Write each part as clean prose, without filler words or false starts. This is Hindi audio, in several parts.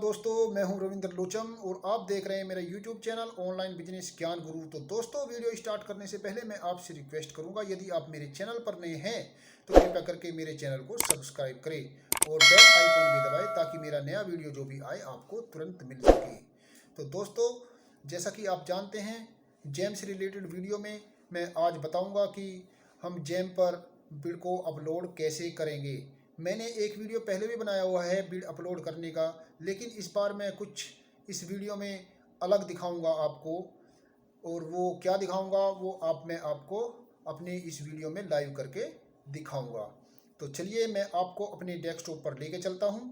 दोस्तों, मैं हूं रविंद्र लोचम और आप देख रहे हैं मेरा यूट्यूब चैनल ऑनलाइन बिजनेस ज्ञान गुरु। तो दोस्तों, वीडियो स्टार्ट करने से पहले मैं आपसे रिक्वेस्ट करूंगा, यदि आप मेरे चैनल पर नए हैं तो कृपया करके मेरे चैनल को सब्सक्राइब करें और बेल आइकन भी दबाएं ताकि मेरा नया वीडियो जो भी आए आपको तुरंत मिल सके। तो दोस्तों, जैसा कि आप जानते हैं, जैम से रिलेटेड वीडियो में मैं आज बताऊँगा कि हम जैम पर बिड को अपलोड कैसे करेंगे। मैंने एक वीडियो पहले भी बनाया हुआ है बिड अपलोड करने का, लेकिन इस बार मैं कुछ इस वीडियो में अलग दिखाऊंगा आपको। और वो क्या दिखाऊंगा वो मैं आपको अपने इस वीडियो में लाइव करके दिखाऊंगा। तो चलिए मैं आपको अपने डेस्कटॉप पर लेके चलता हूं।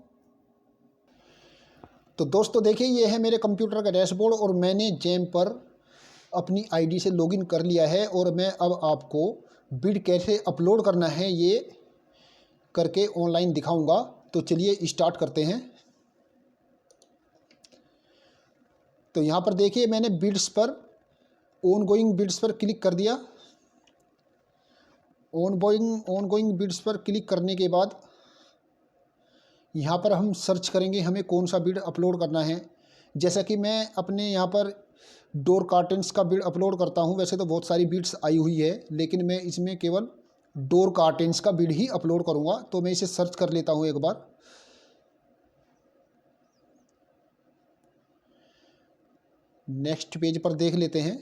तो दोस्तों देखिए, ये है मेरे कंप्यूटर का डैशबोर्ड और मैंने जैम पर अपनी आईडी से लॉगिन कर लिया है और मैं अब आपको बिड कैसे अपलोड करना है ये करके ऑनलाइन दिखाऊंगा। तो चलिए स्टार्ट करते हैं। तो यहाँ पर देखिए, मैंने बिड्स पर ऑनगोइंग बिड्स पर क्लिक कर दिया। ऑनगोइंग बिड्स पर क्लिक करने के बाद यहाँ पर हम सर्च करेंगे हमें कौन सा बिड अपलोड करना है। जैसा कि मैं अपने यहाँ पर डोर कार्टन्स का बिड अपलोड करता हूँ। वैसे तो बहुत सारी बिड्स आई हुई है, लेकिन मैं इसमें केवल डोर कार्टन्स का बिड ही अपलोड करूँगा। तो मैं इसे सर्च कर लेता हूँ एक बार। नेक्स्ट पेज पर देख लेते हैं।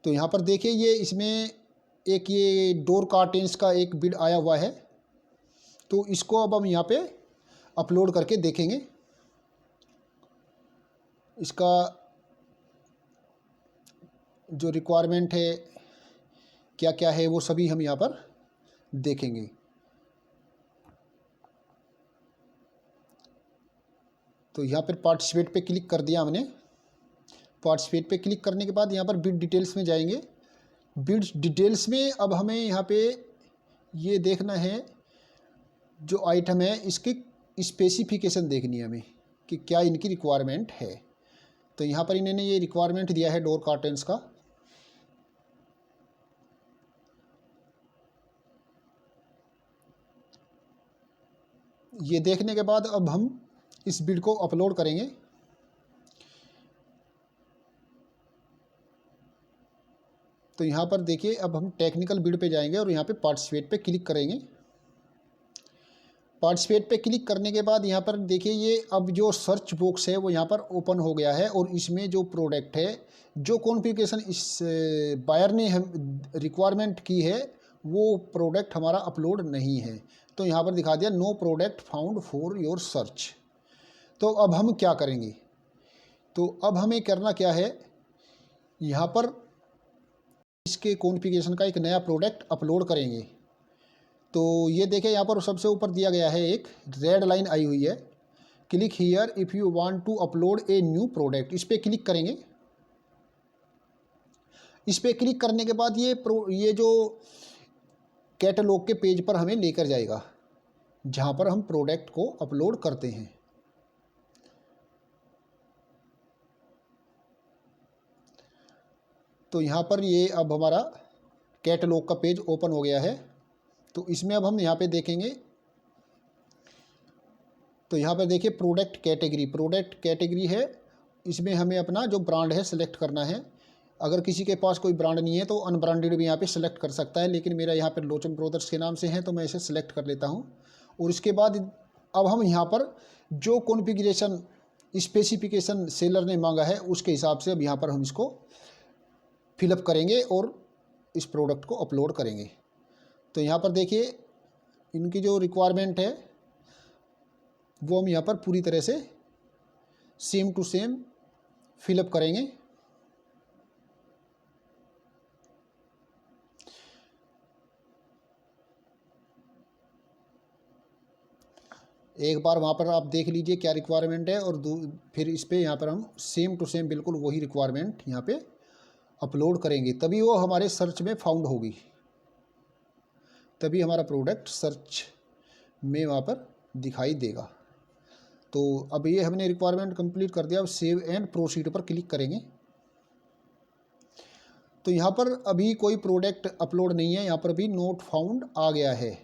तो यहाँ पर देखिए, ये इसमें एक ये डोर कार्टेंस का एक बिड आया हुआ है। तो इसको अब हम यहाँ पे अपलोड करके देखेंगे। इसका जो रिक्वायरमेंट है क्या क्या है वो सभी हम यहाँ पर देखेंगे। तो यहाँ पर पार्टिसिपेट पे क्लिक कर दिया हमने। पार्टिसिपेट पे क्लिक करने के बाद यहाँ पर बिड डिटेल्स में जाएंगे। बिड डिटेल्स में अब हमें यहाँ पे ये देखना है जो आइटम है इसकी स्पेसिफिकेशन देखनी है हमें कि क्या इनकी रिक्वायरमेंट है। तो यहाँ पर इन्होंने ये रिक्वायरमेंट दिया है डोर कार्टन्स का। ये देखने के बाद अब हम इस बिड को अपलोड करेंगे। तो यहाँ पर देखिए, अब हम टेक्निकल बिड पे जाएंगे और यहाँ पे पार्टिसिपेट पे क्लिक करेंगे। पार्टिसिपेट पे क्लिक करने के बाद यहाँ पर देखिए, ये अब जो सर्च बॉक्स है वो यहाँ पर ओपन हो गया है और इसमें जो प्रोडक्ट है, जो कॉन्फ़िगरेशन इस बायर ने हम रिक्वायरमेंट की है वो प्रोडक्ट हमारा अपलोड नहीं है। तो यहाँ पर दिखा दिया no product found for your search. तो अब हम क्या करेंगे? तो अब हमें करना क्या है, यहाँ पर इसके कॉन्फ़िगरेशन का एक नया प्रोडक्ट अपलोड करेंगे। तो ये देखें, यहाँ पर सबसे ऊपर दिया गया है, एक रेड लाइन आई हुई है, click here if you want to upload a new product. इस पर क्लिक करेंगे। इस पर क्लिक करने के बाद ये जो कैटलॉग के पेज पर हमें लेकर जाएगा जहाँ पर हम प्रोडक्ट को अपलोड करते हैं। तो यहाँ पर ये अब हमारा कैटलॉग का पेज ओपन हो गया है। तो इसमें अब हम यहाँ पे देखेंगे। तो यहाँ पर देखिए प्रोडक्ट कैटेगरी है। इसमें हमें अपना जो ब्रांड है सिलेक्ट करना है। अगर किसी के पास कोई ब्रांड नहीं है तो अनब्रांडेड भी यहाँ पे सिलेक्ट कर सकता है, लेकिन मेरा यहाँ पर लोचम ब्रदर्स के नाम से है तो मैं इसे सिलेक्ट कर लेता हूँ। और इसके बाद अब हम यहाँ पर जो कॉन्फ़िगरेशन स्पेसिफिकेशन सेलर ने मांगा है उसके हिसाब से अब यहाँ पर हम इसको फिलअप करेंगे और इस प्रोडक्ट को अपलोड करेंगे। तो यहाँ पर देखिए, इनकी जो रिक्वायरमेंट है वो हम यहाँ पर पूरी तरह से सेम टू सेम फिलअप करेंगे। एक बार वहाँ पर आप देख लीजिए क्या रिक्वायरमेंट है और फिर इस पर यहाँ पर हम सेम टू सेम बिल्कुल वही रिक्वायरमेंट यहाँ पे अपलोड करेंगे, तभी वो हमारे सर्च में फाउंड होगी, तभी हमारा प्रोडक्ट सर्च में वहाँ पर दिखाई देगा। तो अब ये हमने रिक्वायरमेंट कंप्लीट कर दिया। अब सेव एंड प्रोसीड पर क्लिक करेंगे। तो यहाँ पर अभी कोई प्रोडक्ट अपलोड नहीं है, यहाँ पर अभी नोट फाउंड आ गया है,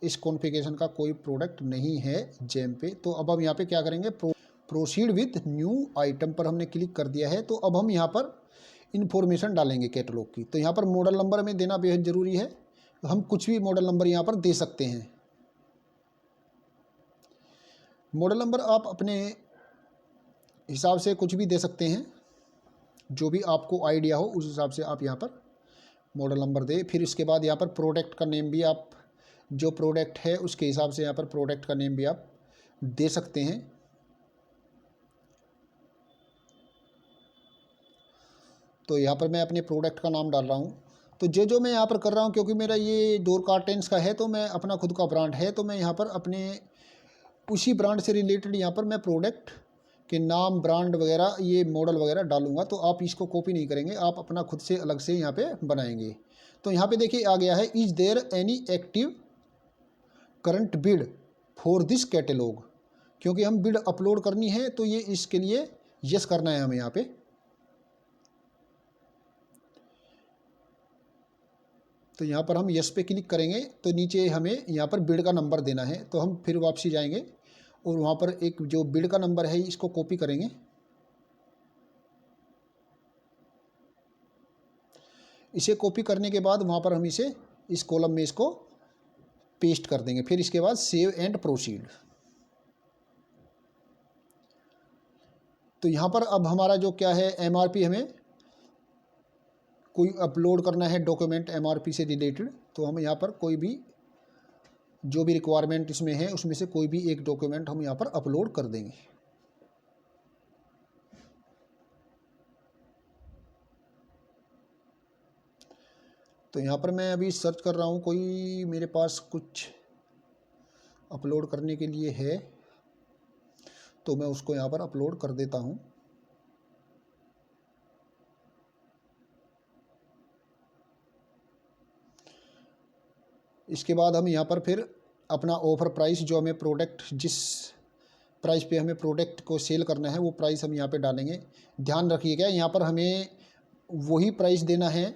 इस कॉन्फ़िगरेशन का कोई प्रोडक्ट नहीं है जेम पे। तो अब हम यहाँ पे क्या करेंगे, प्रोसीड विथ न्यू आइटम पर हमने क्लिक कर दिया है। तो अब हम यहाँ पर इन्फॉर्मेशन डालेंगे कैटलॉग की। तो यहाँ पर मॉडल नंबर हमें देना बेहद ज़रूरी है, तो हम कुछ भी मॉडल नंबर यहाँ पर दे सकते हैं। मॉडल नंबर आप अपने हिसाब से कुछ भी दे सकते हैं, जो भी आपको आइडिया हो उस हिसाब से आप यहाँ पर मॉडल नंबर दे। फिर इसके बाद यहाँ पर प्रोडक्ट का नेम भी आप, जो प्रोडक्ट है उसके हिसाब से यहाँ पर प्रोडक्ट का नेम भी आप दे सकते हैं। तो यहाँ पर मैं अपने प्रोडक्ट का नाम डाल रहा हूँ। तो जो मैं यहाँ पर कर रहा हूँ, क्योंकि मेरा ये डोर कार्टेंस का है, तो मैं अपना खुद का ब्रांड है, तो मैं यहाँ पर अपने उसी ब्रांड से रिलेटेड यहाँ पर मैं प्रोडक्ट के नाम, ब्रांड वगैरह, ये मॉडल वगैरह डालूंगा। तो आप इसको कॉपी नहीं करेंगे, आप अपना खुद से अलग से यहाँ पे बनाएंगे। तो यहाँ पे देखिए आ गया है, is there any active current bid for this catalogue, क्योंकि हम बिड अपलोड करनी है तो ये इसके लिए यस करना है हमें यहाँ पे। तो यहाँ पर हम यस पे क्लिक करेंगे तो नीचे हमें यहाँ पर बिड का नंबर देना है। तो हम फिर वापसी जाएंगे और वहाँ पर एक जो बिड का नंबर है इसको कॉपी करेंगे। इसे कॉपी करने के बाद वहाँ पर हम इसे इस कॉलम में इसको पेस्ट कर देंगे। फिर इसके बाद सेव एंड प्रोसीड। तो यहाँ पर अब हमारा जो क्या है, एमआरपी हमें कोई अपलोड करना है डॉक्यूमेंट एमआरपी से रिलेटेड। तो हम यहाँ पर कोई भी जो भी रिक्वायरमेंट इसमें है उसमें से कोई भी एक डॉक्यूमेंट हम यहाँ पर अपलोड कर देंगे। तो यहाँ पर मैं अभी सर्च कर रहा हूँ, कोई मेरे पास कुछ अपलोड करने के लिए है, तो मैं उसको यहाँ पर अपलोड कर देता हूँ। इसके बाद हम यहाँ पर फिर अपना ऑफ़र प्राइस, जो हमें प्रोडक्ट जिस प्राइस पे हमें प्रोडक्ट को सेल करना है वो प्राइस हम यहाँ पे डालेंगे। ध्यान रखिएगा यहाँ पर हमें वही प्राइस देना है,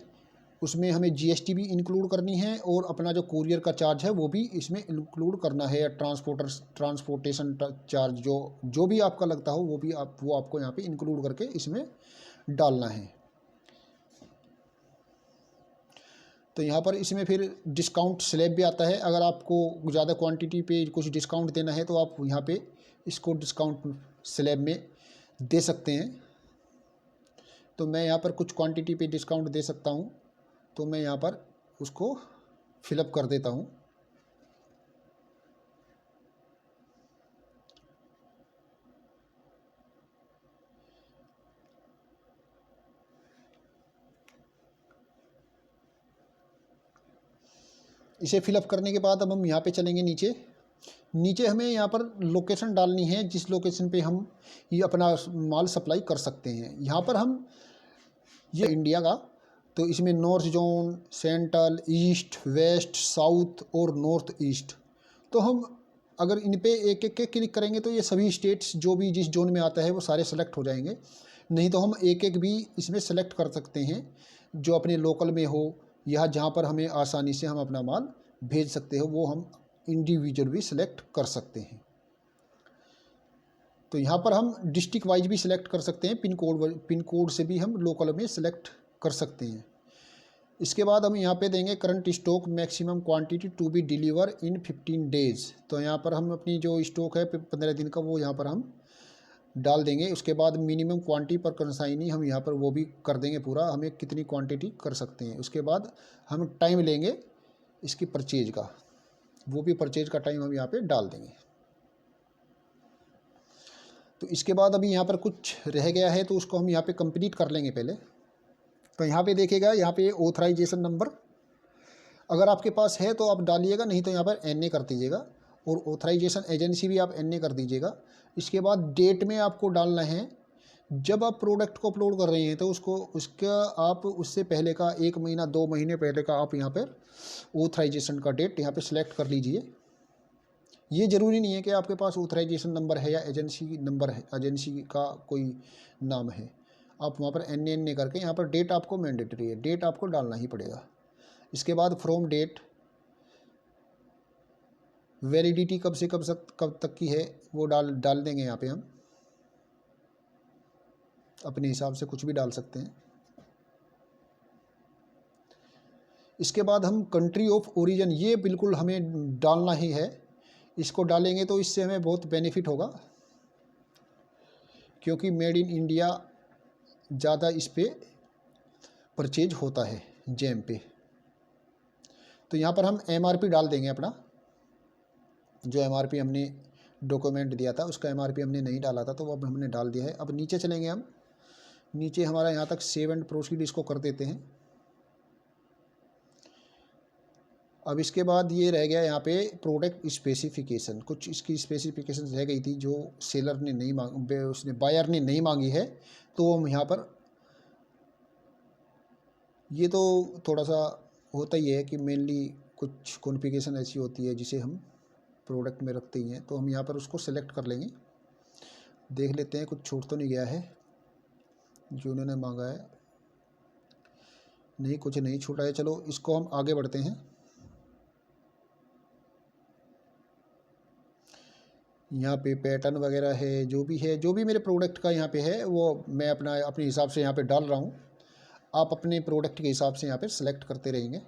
उसमें हमें जीएसटी भी इंक्लूड करनी है और अपना जो कुरियर का चार्ज है वो भी इसमें इंक्लूड करना है, या ट्रांसपोर्टेशन चार्ज जो भी आपका लगता हो वो आपको यहाँ पे इंक्लूड करके इसमें डालना है। तो यहाँ पर इसमें फिर डिस्काउंट स्लैब भी आता है। अगर आपको ज़्यादा क्वांटिटी पे कुछ डिस्काउंट देना है तो आप यहाँ पे इसको डिस्काउंट स्लैब में दे सकते हैं। तो मैं यहाँ पर कुछ क्वांटिटी पे डिस्काउंट दे सकता हूँ, तो मैं यहाँ पर उसको फिलअप कर देता हूँ। इसे फिलअप करने के बाद अब हम यहाँ पे चलेंगे नीचे हमें यहाँ पर लोकेशन डालनी है, जिस लोकेशन पे हम ये अपना माल सप्लाई कर सकते हैं। यहाँ पर हम ये इंडिया का, तो इसमें north zone, central, east, west, south और नॉर्थ ईस्ट। तो हम अगर इन पे एक एक के क्लिक करेंगे तो ये सभी स्टेट्स जो भी जिस जोन में आता है वो सारे सेलेक्ट हो जाएंगे। नहीं तो हम एक एक भी इसमें सेलेक्ट कर सकते हैं जो अपने लोकल में हो, या जहाँ पर हमें आसानी से हम अपना माल भेज सकते हो, वो हम इंडिविजुअल भी सिलेक्ट कर सकते हैं। तो यहाँ पर हम डिस्ट्रिक्ट वाइज भी सिलेक्ट कर सकते हैं, पिन कोड से भी हम लोकल में सिलेक्ट कर सकते हैं। इसके बाद हम यहाँ पे देंगे current stock maximum quantity to be deliver in 15 days. तो यहाँ पर हम अपनी जो स्टॉक है 15 दिन का वो यहाँ पर हम डाल देंगे। उसके बाद मिनिमम क्वांटिटी पर कंसाइनी हम यहाँ पर वो भी कर देंगे पूरा, हमें कितनी क्वांटिटी कर सकते हैं। उसके बाद हम टाइम लेंगे इसकी परचेज का, वो भी परचेज का टाइम हम यहाँ पे डाल देंगे। तो इसके बाद अभी यहाँ पर कुछ रह गया है तो उसको हम यहाँ पे कंप्लीट कर लेंगे पहले। तो यहाँ पे देखिएगा, यहाँ पे ऑथराइजेशन नंबर अगर आपके पास है तो आप डालिएगा, नहीं तो यहाँ पर NA कर दीजिएगा, और ऑथराइजेशन एजेंसी भी आप NA कर दीजिएगा। इसके बाद डेट में आपको डालना है, जब आप प्रोडक्ट को अपलोड कर रहे हैं तो उसका आप उससे पहले का 1 महीना 2 महीने पहले का आप यहाँ पर ऑथराइजेशन का डेट यहाँ पे सिलेक्ट कर लीजिए। ये ज़रूरी नहीं है कि आपके पास ऑथराइजेशन नंबर है या एजेंसी नंबर है, एजेंसी का कोई नाम है, आप वहाँ पर NNA करके यहाँ पर डेट आपको मैंडेटरी है, डेट आपको डालना ही पड़ेगा। इसके बाद फ्रॉम डेट, वैलिडिटी कब से कब तक की है वो डाल देंगे यहाँ पे हम, अपने हिसाब से कुछ भी डाल सकते हैं। इसके बाद हम कंट्री ऑफ ओरिजिन, ये बिल्कुल हमें डालना ही है, इसको डालेंगे तो इससे हमें बहुत बेनिफिट होगा, क्योंकि मेड इन इंडिया ज़्यादा इस पे परचेज होता है जेम पे। तो यहाँ पर हम MRP डाल देंगे अपना, जो MRP हमने डॉक्यूमेंट दिया था उसका MRP हमने नहीं डाला था, तो वो अब हमने डाल दिया है। अब नीचे चलेंगे हम, नीचे हमारा यहाँ तक सेव एंड प्रोसीड, इसको कर देते हैं। अब इसके बाद ये रह गया यहाँ पे प्रोडक्ट स्पेसिफिकेशन, कुछ इसकी स्पेसिफिकेशन रह गई थी जो सेलर ने नहीं उसने बायर ने नहीं मांगी है, तो हम यहाँ पर, ये तो थोड़ा सा होता ही है कि मेनली कुछ कॉन्फ़िगरेशन ऐसी होती है जिसे हम प्रोडक्ट में रखते ही हैं, तो हम यहाँ पर उसको सेलेक्ट कर लेंगे। देख लेते हैं कुछ छूट तो नहीं गया है जो उन्होंने मांगा है, नहीं कुछ नहीं छूटा है। चलो इसको हम आगे बढ़ते हैं। यहाँ पे पैटर्न वगैरह है, जो भी मेरे प्रोडक्ट का यहाँ पे है वो मैं अपने हिसाब से यहाँ पे डाल रहा हूँ। आप अपने प्रोडक्ट के हिसाब से यहाँ पे सेलेक्ट करते रहेंगे।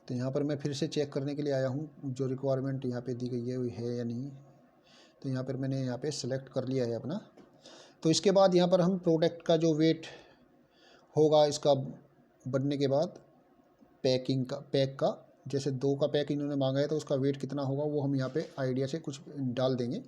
तो यहाँ पर मैं फिर से चेक करने के लिए आया हूँ जो रिक्वायरमेंट यहाँ पे दी गई है वो है या नहीं। तो यहाँ पर मैंने यहाँ पे सेलेक्ट कर लिया है अपना। तो इसके बाद यहाँ पर हम प्रोडक्ट का जो वेट होगा इसका बनने के बाद, पैक का जैसे 2 का पैक इन्होंने मांगा है तो उसका वेट कितना होगा वो हम यहाँ पे आइडिया से कुछ डाल देंगे।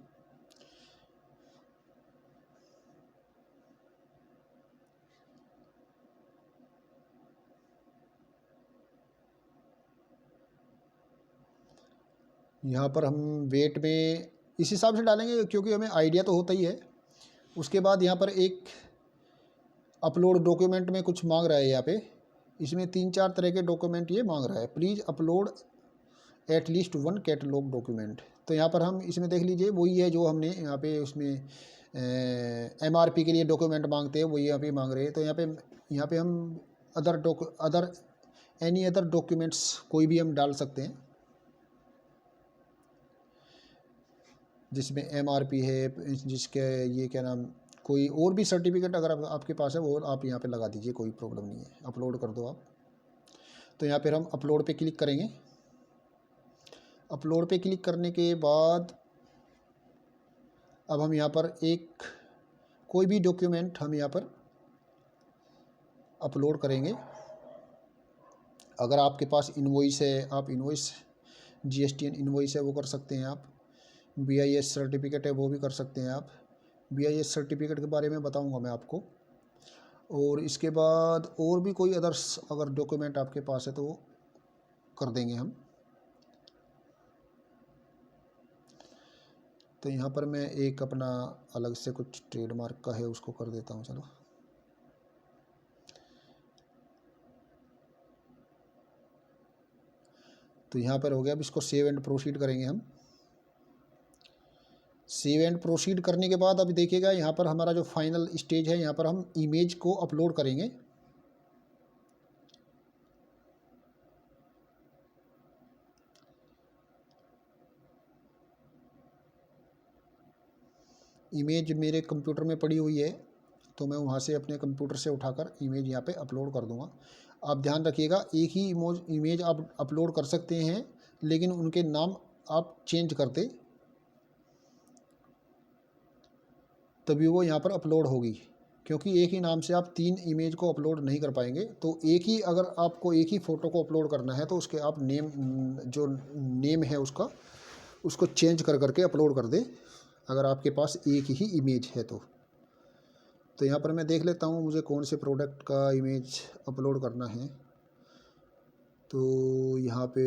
यहाँ पर हम वेट में इस हिसाब से डालेंगे क्योंकि हमें आइडिया तो होता ही है। उसके बाद यहाँ पर एक अपलोड डॉक्यूमेंट में कुछ मांग रहा है यहाँ पे, इसमें 3-4 तरह के डॉक्यूमेंट ये मांग रहा है। Please upload at least 1 catalogue document. तो यहाँ पर हम इसमें देख लीजिए वही है जो हमने यहाँ पे उसमें MRP के लिए डॉक्यूमेंट मांगते हैं वही यहाँ पे मांग रहे हैं। तो यहाँ पे हम अदर एनी अदर डॉक्यूमेंट्स कोई भी हम डाल सकते हैं जिसमें MRP है, जिसके ये क्या नाम, कोई और भी सर्टिफिकेट अगर आपके पास है वो आप यहाँ पे लगा दीजिए, कोई प्रॉब्लम नहीं है, अपलोड कर दो आप। तो यहाँ पर हम अपलोड पे क्लिक करेंगे। अपलोड पे क्लिक करने के बाद अब हम यहाँ पर कोई भी डॉक्यूमेंट हम यहाँ पर अपलोड करेंगे। अगर आपके पास इनवॉइस है, आप इनवॉइस GSTN इनवॉइस है वो कर सकते हैं आप। BIS सर्टिफिकेट है वो भी कर सकते हैं आप। BIS सर्टिफिकेट के बारे में बताऊंगा मैं आपको। और इसके बाद और भी कोई अदर्स अगर डॉक्यूमेंट आपके पास है तो वो कर देंगे हम। तो यहाँ पर मैं एक अपना अलग से कुछ ट्रेडमार्क का है उसको कर देता हूँ। चलो तो यहाँ पर हो गया। अब इसको सेव एंड प्रोसीड करेंगे हम। सेव एंड प्रोसीड करने के बाद अब देखिएगा यहाँ पर हमारा जो फाइनल स्टेज है, यहाँ पर हम इमेज को अपलोड करेंगे। इमेज मेरे कंप्यूटर में पड़ी हुई है तो मैं वहाँ से अपने कंप्यूटर से उठाकर इमेज यहाँ पे अपलोड कर दूँगा। आप ध्यान रखिएगा एक ही इमेज आप अपलोड कर सकते हैं, लेकिन उनके नाम आप चेंज करते तभी वो यहाँ पर अपलोड होगी, क्योंकि एक ही नाम से आप 3 इमेज को अपलोड नहीं कर पाएंगे। तो अगर आपको एक ही फ़ोटो को अपलोड करना है तो उसके आप जो नेम है उसको चेंज करके अपलोड कर दें, अगर आपके पास एक ही इमेज है तो यहाँ पर मैं देख लेता हूँ मुझे कौन से प्रोडक्ट का इमेज अपलोड करना है। तो यहाँ पे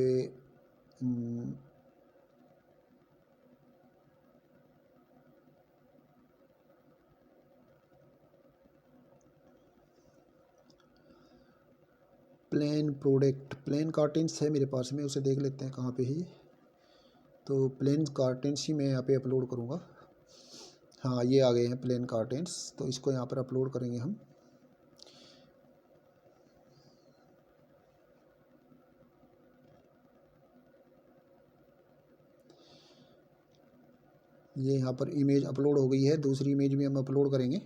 प्लेन प्रोडक्ट, प्लेन कार्टन्स है मेरे पास में, उसे देख लेते हैं कहाँ पे है ये। तो प्लेन कार्टन्स ही मैं यहाँ पे अपलोड करूँगा। हाँ, ये आ गए हैं प्लेन कार्टन्स, तो इसको यहाँ पर अपलोड करेंगे हम। ये यहाँ पर इमेज अपलोड हो गई है, दूसरी इमेज भी हम अपलोड करेंगे।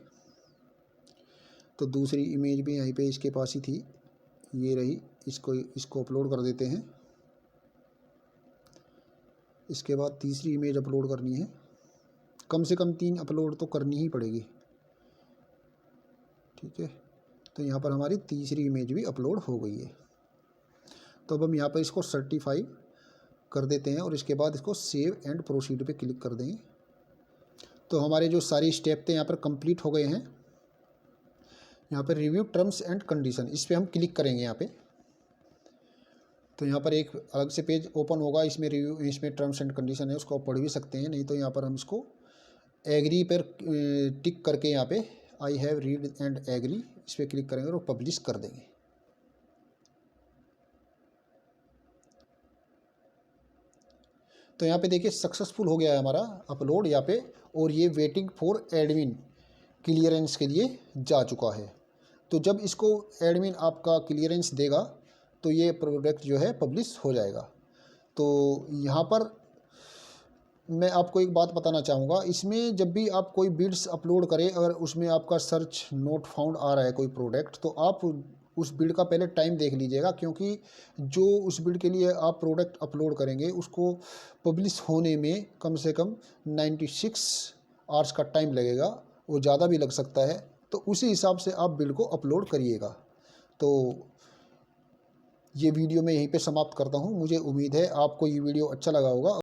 तो दूसरी इमेज भी यहीं पे इसके पास ही थी, ये रही, इसको अपलोड कर देते हैं। इसके बाद तीसरी इमेज अपलोड करनी है, कम से कम 3 अपलोड तो करनी ही पड़ेगी, ठीक है। तो यहाँ पर हमारी तीसरी इमेज भी अपलोड हो गई है। तो अब हम यहाँ पर इसको सर्टिफाई कर देते हैं और इसके बाद इसको सेव एंड प्रोसीड पे क्लिक कर देंगे। तो हमारे जो सारे स्टेप थे यहाँ पर कंप्लीट हो गए हैं। यहाँ पर रिव्यू टर्म्स एंड कंडीशन, इस पर हम क्लिक करेंगे यहाँ पे। तो यहाँ पर एक अलग से पेज ओपन होगा, इसमें रिव्यू, इसमें टर्म्स एंड कंडीशन है, उसको आप पढ़ भी सकते हैं। नहीं तो यहाँ पर हम इसको एग्री पर टिक करके यहाँ पे I have read and agree, इस पर क्लिक करेंगे और पब्लिश कर देंगे। तो यहाँ पे देखिए सक्सेसफुल हो गया है हमारा अपलोड यहाँ पे, और ये वेटिंग फॉर एडमिन क्लियरेंस के लिए जा चुका है। तो जब इसको एडमिन आपका क्लियरेंस देगा तो ये प्रोडक्ट जो है पब्लिश हो जाएगा। तो यहाँ पर मैं आपको एक बात बताना चाहूँगा, इसमें जब भी आप कोई बिड्स अपलोड करें, अगर उसमें आपका सर्च नोट फाउंड आ रहा है कोई प्रोडक्ट, तो आप उस बिड का पहले टाइम देख लीजिएगा, क्योंकि जो उस बिड के लिए आप प्रोडक्ट अपलोड करेंगे उसको पब्लिश होने में कम से कम 96 आवर्स का टाइम लगेगा, वो ज़्यादा भी लग सकता है। तो उसी हिसाब से आप बिड को अपलोड करिएगा। तो ये वीडियो मैं यहीं पे समाप्त करता हूँ। मुझे उम्मीद है आपको ये वीडियो अच्छा लगा होगा।